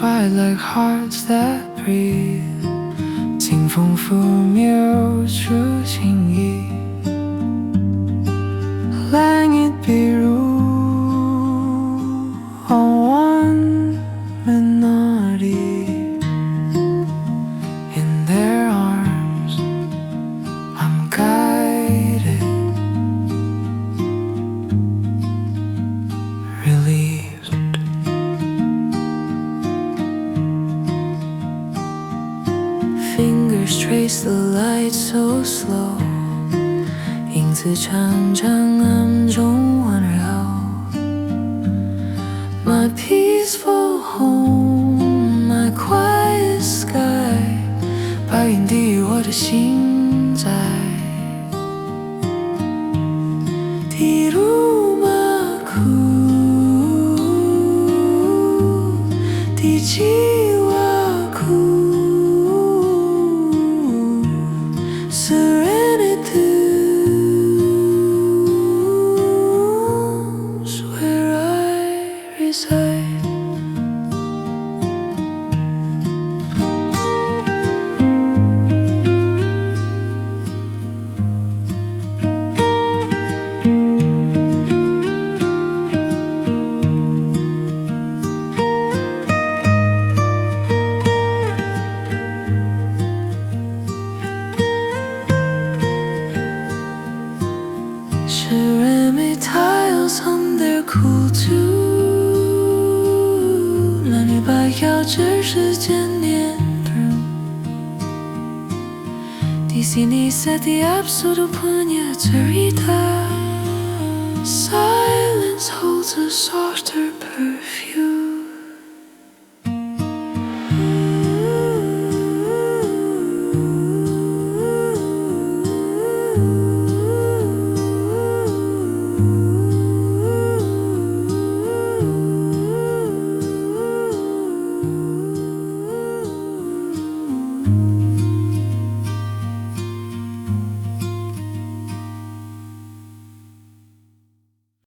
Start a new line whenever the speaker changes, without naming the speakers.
wide like hearts that breathe， 清风拂描出情意，langit biru on one melody. In their arms I'm guided, relieved. Fingers trace the light so slow， 影子常常暗中环绕。My peaceful home, my quiet sky， 白云低于我的心在。Di rumahku di jiwaku Serenity is where I reside. Ceramic tiles on their cool too， 男女把腰这时间念 through。 Di sini setiap sudut punya cerita， Silence holds a softer perfume.